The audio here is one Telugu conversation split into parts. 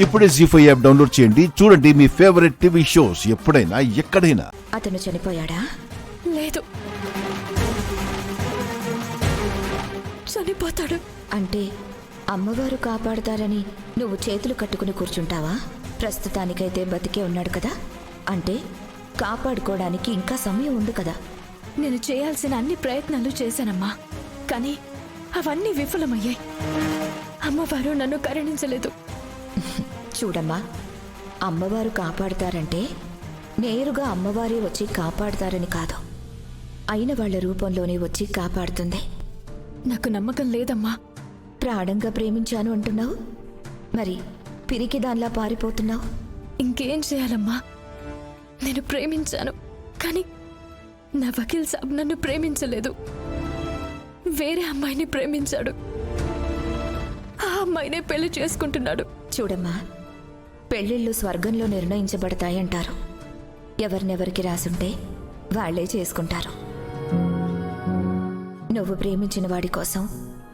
ఇప్పుడే జీ5 యాప్ డౌన్లోడ్ చేయండి. చూడండి మీ ఫేవరెట్ టీవీ షోస్ ఎప్పుడైనా ఎక్కడైనా. అతను చనిపోయాడా? లేదు, చనిపోతాడు. అంటే అమ్మవారు కాపాడతారని నువ్వు చేతులు కట్టుకుని కూర్చుంటావా? ప్రస్తుతానికైతే బతికే ఉన్నాడు కదా, అంటే కాపాడుకోవడానికి ఇంకా సమయం ఉంది కదా. నేను చేయాల్సిన అన్ని ప్రయత్నాలు చేశానమ్మా, కానీ అవన్నీ విఫలమయ్యాయి. అమ్మవారు నన్ను కరుణించలేదు. చూడమ్మా, అమ్మవారు కాపాడతారంటే నేరుగా అమ్మవారే వచ్చి కాపాడతారని కాదు, అయిన వాళ్ళ రూపంలోనే వచ్చి కాపాడుతుంది. నాకు నమ్మకం లేదమ్మా. ప్రాణంగా ప్రేమించాను అంటున్నావు, మరి పిరికి దానిలా పారిపోతున్నావు. ఇంకేం చేయాలమ్మా? నేను ప్రేమించాను, కానీ నా వకీల్ సాబ్ నన్ను ప్రేమించలేదు. వేరే అమ్మాయిని ప్రేమించాడు. ఆ అమ్మాయినే పెళ్లి చేసుకుంటున్నాడు. చూడమ్మా, పెళ్ళిళ్ళు స్వర్గంలో నిర్ణయించబడతాయంటారు. ఎవరినెవరికి రాసుంటే వాళ్లే చేసుకుంటారు. నువ్వు ప్రేమించిన వాడి కోసం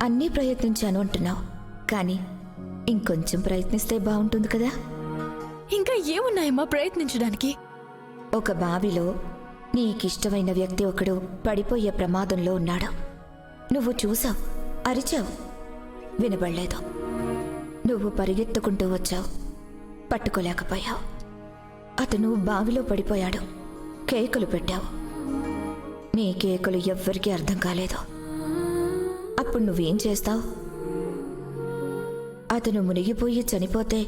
అన్నీ ప్రయత్నించాను అంటున్నావు, కానీ ఇంకొంచెం ప్రయత్నిస్తే బాగుంటుంది కదా. ఇంకా ఏమున్నాయమ్మా ప్రయత్నించడానికి? ఒక బావిలో నీకిష్టమైన వ్యక్తి ఒకడు పడిపోయే ప్రమాదంలో ఉన్నాడు. నువ్వు చూసావు, అరిచావు, వినబడలేదు. నువ్వు పరిగెత్తుకుంటూ వచ్చావు, పట్టుకోలేకపోయావు. అతను బావిలో పడిపోయాడు, కేకలు పెట్టావు. నీ కేకలు ఎవ్వరికీ అర్థం కాలేదు. అప్పుడు నువ్వేం చేస్తావు? అతను మునిగిపోయి చనిపోతే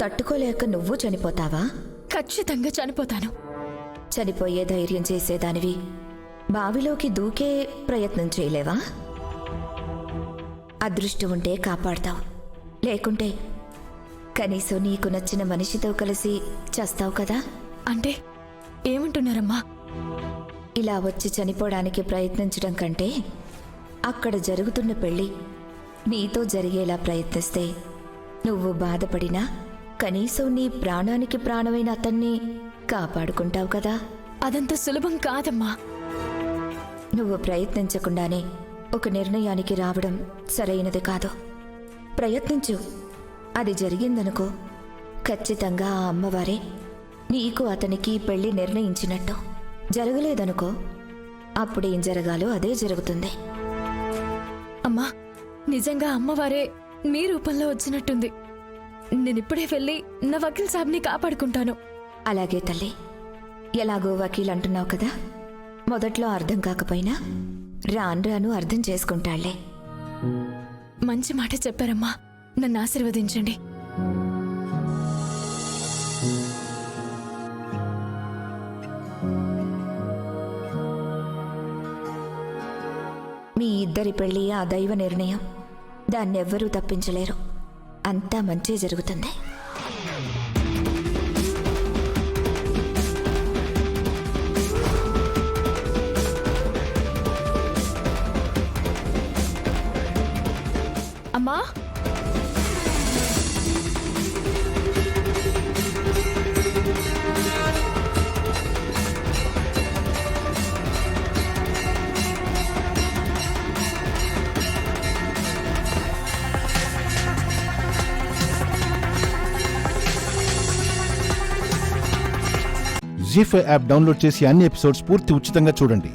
తట్టుకోలేక నువ్వు చనిపోతావా? ఖచ్చితంగా చనిపోతాను. చనిపోయే ధైర్యం చేసేదానివి బావిలోకి దూకే ప్రయత్నం చేయలేవా? అదృష్టం ఉంటే కాపాడతావు, లేకుంటే కనీసం నీకు నచ్చిన మనిషితో కలిసి చస్తావు కదా. అంటే ఏమంటున్నారమ్మా? ఇలా వచ్చి చనిపోవడానికి ప్రయత్నించడం కంటే అక్కడ జరుగుతున్న పెళ్ళి నీతో జరిగేలా ప్రయత్నిస్తే నువ్వు బాధపడినా కనీసం నీ ప్రాణానికి ప్రాణమైన అతన్ని కాపాడుకుంటావు కదా. అదంత సులభం కాదమ్మా. నువ్వు ప్రయత్నించకుండానే ఒక నిర్ణయానికి రావడం సరైనది కాదు. ప్రయత్నించు. అది జరిగిందనుకో, ఖచ్చితంగా ఆ అమ్మవారే నీకు అతనికి పెళ్లి నిర్ణయించినట్టు. జరగలేదనుకో, అప్పుడేం జరగాలో అదే జరుగుతుంది. అమ్మా, నిజంగా అమ్మవారే మీ రూపంలో వచ్చినట్టుంది. నేనిప్పుడే వెళ్ళి నా వకీల్ సాబ్ని కాపాడుకుంటాను. అలాగే తల్లి, ఎలాగో వకీల్ అంటున్నావు కదా, మొదట్లో అర్థం కాకపోయినా రాను రాను అర్థం చేసుకుంటాళ్లే. మంచి మాట చెప్పారమ్మా, నన్ను ఆశీర్వదించండి. మీ ఇద్దరి పెళ్ళి ఆ దైవ నిర్ణయం, దాన్నెవ్వరూ తప్పించలేరు. అంతా మంచి జరుగుతుంది. అమ్మా, జీ5 యాప్ డౌన్లోడ్ చేసి అన్ని ఎపిసోడ్స్ పూర్తి ఉచితంగా చూడండి.